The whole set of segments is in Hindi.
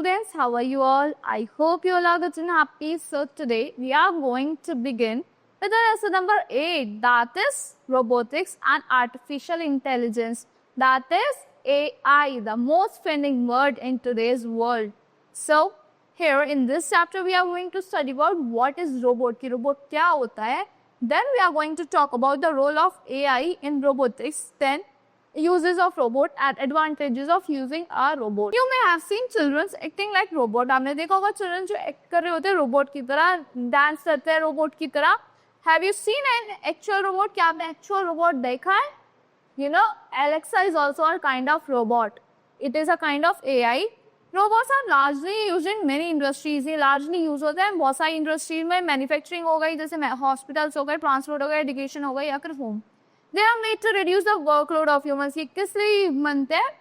students, how are you all? I hope you all are good and happy. So today we are going to begin with the lesson number 8, that is robotics and artificial intelligence. That is AI, the most trending word in today's world. So here in this chapter we are going to study about what is robot, ki robot kya hota hai. Then we are going to talk about the role of AI in robotics. Then uses of robot and advantages of using a robot. You may have seen children acting like robot. आपने देखा होगा children जो act कर रहे होते हैं robot की तरह, dance करते हैं robot की तरह. Have you seen an actual robot? क्या आपने actual robot देखा है? You know, Alexa is also a kind of robot. It is a kind of AI. Robots are largely used in many industries. ये largely use होते हैं बहुत सारी industries में. Manufacturing हो गई, जैसे hospitals हो गए, transport हो गए, education हो गई या फिर home. They are made to reduce the workload of humans. ये किस लिए बनते हैं?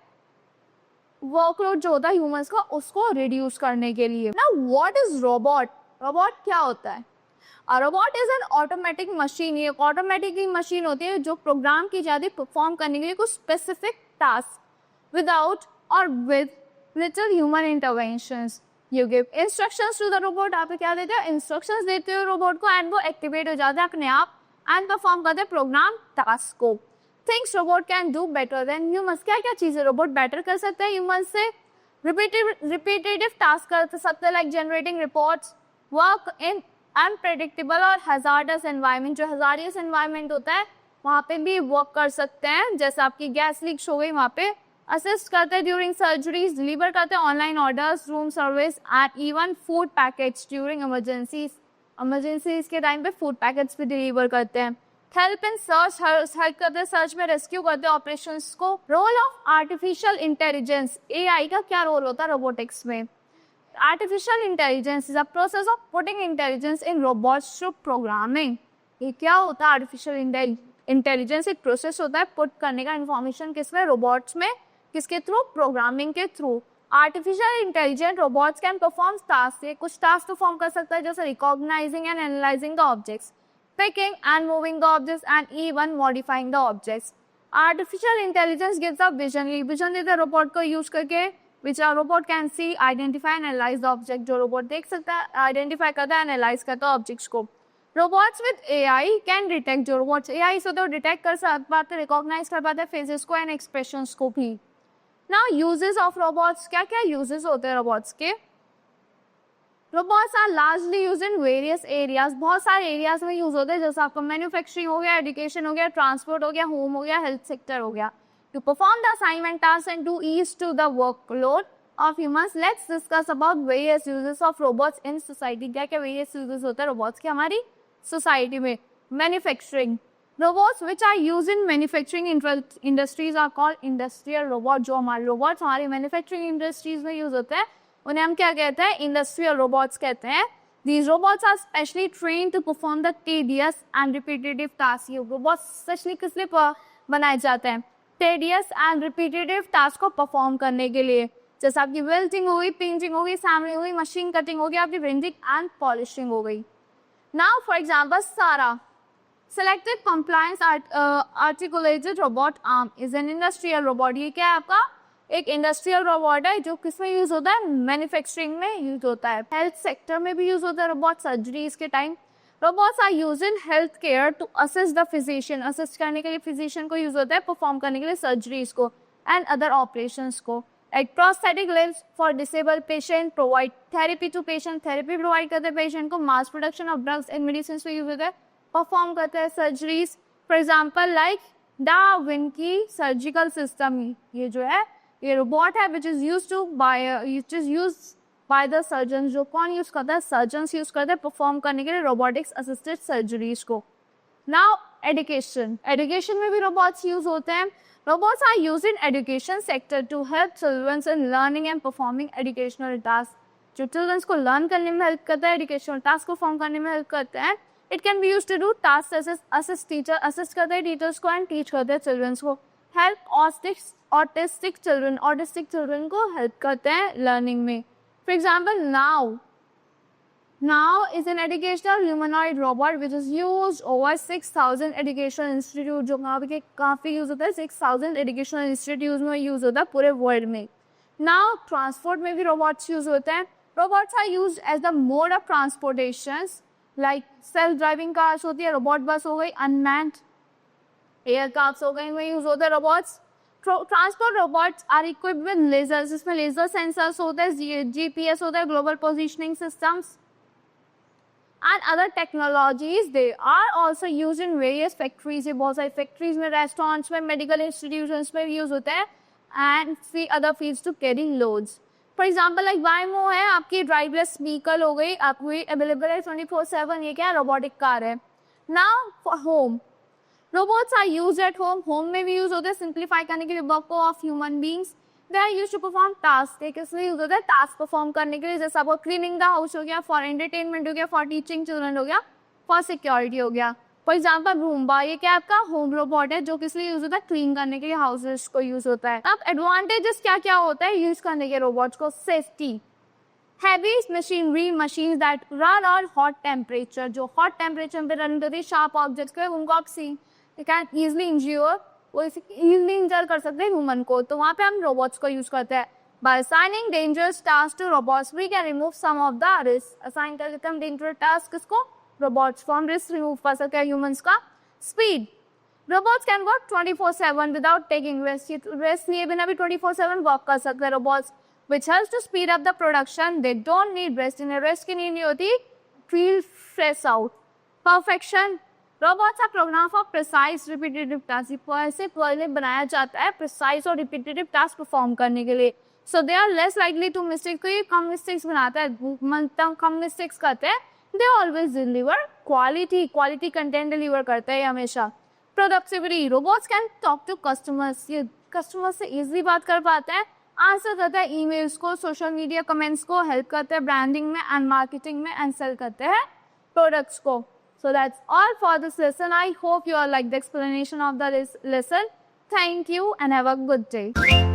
Workload जो होता है humans का, उसको reduce करने के लिए. Now, what is robot? Robot क्या होता है? A robot is an automatic machine. ये एक automatic machine होती है जो program की जाती है perform करने के लिए कुछ specific task without or with little human interventions. You give instructions to the robot. आप क्या देते हो? Instructions देते हो robot को and वो activate हो जाता है अपने आप and perform करते program task को. Things robot can do better than humans. क्या क्या चीजें robot better कर सकते हैं humans से? Repetitive task कर सकते हैं like generating reports, work in unpredictable और hazardous environment. जो hazardous environment होता है वहाँ पे भी work कर सकते हैं. जैसे आपकी गैस लीक हो गई वहाँ पे assist करते हैं during surgeries, deliver करते हैं online orders, room service and even food package during emergencies. emergencies के टाइम पे फूड पैकेट्स भी डिलीवर करते हैं. हेल्प इन सर्च, हेल्प करते हैं सर्च में, रेस्क्यू करते हैं ऑपरेशंस को. Role of artificial intelligence, AI का क्या रोल होता है रोबोटिक्स में? Artificial intelligence is a process of putting intelligence in robots through programming. ये क्या होता है आर्टिफिशियल इंटेलिजेंस? एक प्रोसेस होता है पुट करने का इंफॉर्मेशन किसमें? रोबोट्स में. किसके थ्रू? प्रोग्रामिंग के through. Artificial intelligent robots can perform task. ये कुछ टास्क परफॉर्म कर सकता है जैसे recognizing and analyzing the objects, picking and moving the objects and even modifying the objects. Artificial intelligence gives a vision. ये विजन देता है रोबोट को यूज करके, which are robot can see, identify and analyze the object. जो रोबोट देख सकता है, आइडेंटिफाई करता है, एनालाइज करता है ऑब्जेक्ट्स को. Robots with AI can detect. जो रोबोट्स एआई से होते हैं डिटेक्ट कर पाते, रिकॉग्नाइज कर पाते हैं फेसेस को एंड एक्सप्रेशंस को भी. Now uses of robots, क्या क्या uses होते हैं robots के? Robots are largely used in various areas. बहुत सारे areas में use होते हैं जैसे आपका manufacturing हो गया, education हो गया, transport हो गया, home हो गया, health sector हो गया. To perform the assignment tasks and to ease to the workload of humans, let's discuss about various uses of robots in society. क्या क्या various uses होते हैं robots के हमारी society में? Manufacturing. Robots which are used in manufacturing industries are called industrial robots. जो हमारे robots हमारी manufacturing industries में use होते हैं उन्हें हम क्या कहते हैं? Industrial robots कहते हैं. These robots are specially trained to perform the tedious and repetitive tasks. ये robots specially किस लिए बनाए जाते हैं? Tedious and repetitive tasks को perform करने के लिए. जैसे आपकी welding हो गई, painting हो गई, assembly हो गई, machine cutting हो गई, आपकी rendering and polishing हो गई. Now for example, Sara. Selected compliance articulated robot arm is an industrial robot. ये क्या है आपका? एक industrial robot है जो किस में यूज होता है? मैन्युफैक्चरिंग में यूज होता है. हेल्थ सेक्टर में भी यूज होता है रोबोट, सर्जरीज के time. Robots are use in health care to assist the physician. Assist करने के लिए फिजिशियन को यूज होता है, परफॉर्म करने के लिए सर्जरीज को एंड अदर ऑपरेशंस को. Like prosthetic limbs for disabled patient, provide therapy to patient. Therapy provide करते हैं पेशेंट को. Mass production of drugs and medicine पे यूज होता है, परफॉर्म करते हैं सर्जरीज. फॉर एग्जाम्पल लाइक डा विंकी सर्जिकल सिस्टम. ये जो है ये रोबोट है which is use by the surgeon. जो कौन यूज करता है? सर्जन्स यूज करते हैं परफॉर्म करने के लिए रोबोटिक्स असिस्टेड सर्जरीज को. Now education. एजुकेशन में भी रोबोट्स यूज होते हैं. Robots are use in education sector to help childrens in learning and performing educational task. जो चिल्ड्रंस को लर्न करने में हेल्प करता है, एजुकेशनल टास्क को परफॉर्म करने में हेल्प करता है. It can be used to do tasks as assist teacher, assist करते हैं टीचर्स को एंड टीच करते हैं चिल्ड्रंस को. हेल्प ऑटिस्टिक चिल्ड्रन को हेल्प करते हैं लर्निंग में. For example now is an educational humanoid robot which is use over 6,000 educational institute. जो काफी यूज होता है 6,000 एजुकेशनल इंस्टीट्यूट में यूज होता है पूरे वर्ल्ड में. नाउ ट्रांसपोर्ट में भी रोबोट्स यूज होते हैं. Robots are use as the mode of transportation, like self driving cars होती है, रोबोट बस हो गई, अनमैन्ड एयरक्राफ्ट हो गए, इनमें यूज होते हैं robots. Transport robots are equipped with lasers, इसमें लेजर सेंसर्स होते हैं, जीपीएस होता है, global positioning systems and other technologies. They are also used in various factories. ये बहुत सारी फैक्ट्रीज में, रेस्टोरेंट्स में, मेडिकल इंस्टीट्यूशंस में यूज होता है, and other fields to carry loads. For example like Waymo है, आपकी ड्राइवलेस व्हीकल हो गई, आपकी अवेलेबल है 24/7. ये क्या है? रोबोटिक कार है. Now for home, robots are use at home. Home में भी यूज होते हैं सिंप्लीफाई करने के लिए work of human beings. They are use to perform task. किस लिए यूज होता है? टास्क परफॉर्म करने के लिए, जैसे आपको क्लीनिंग द हाउस हो गया, फॉर एंटरटेनमेंट हो गया, फॉर टीचिंग चिल्ड्रन हो गया, फॉर सिक्योरिटी हो गया. फॉर एग्जाम्पल रूम्बा, ये क्या आपका होम रोबोट है, जो किस लिए यूज होता है? क्लीन करने के लिए हाउसेस को यूज होता है. अब एडवांटेजेस क्या क्या होता है यूज करने के रोबोट्स को? Safety, heavy machinery, machine that run on hot temperature, जो हॉट टेम्परेचर पे रन करती है, शार्प ऑब्जेक्ट्स को उनको आप सी कैन इजिली इंज्योर, वो इजिली इंजर कर सकते हैं ह्यूमन को, तो वहाँ पे हम रोबोट्स को यूज करते हैं. By assigning dangerous task to robots we can remove some of the risk. Assign कर देते हैं हम डेंजरस टास्क किसको? रोबोट्स को. हम रिस्क रिमूव कर सकते हैं ह्यूमंस का. Speed, robots can work 24/7 without taking rest लिए बिना भी 24/7 वर्क कर सकते हैं robots, which helps to speed up the production. They don't need rest. इन्हें रेस्ट की नीड नहीं होती. Feel fresh out. Perfection. Robots are programmed for precise repetitive tasks. ऐसे पहले बनाया जाता है precise और repetitive task perform करने के लिए. So they are less likely to mistake. कोई कम mistakes बनाता है, मतलब कम mistakes करते हैं. They always deliver quality. Quality content deliver करते हैं हमेशा. Productivity. Robots can talk to customers. ये customers से easily बात कर पाते हैं, आंसर करता है ईमेल्स को, सोशल मीडिया कमेंट्स को, हेल्प करते हैं ब्रांडिंग में एंड मार्केटिंग में, एंड सेल करते हैं प्रोडक्ट्स को. So that's all for this lesson. I hope you are like the explanation of the lesson. Thank you and have a good day.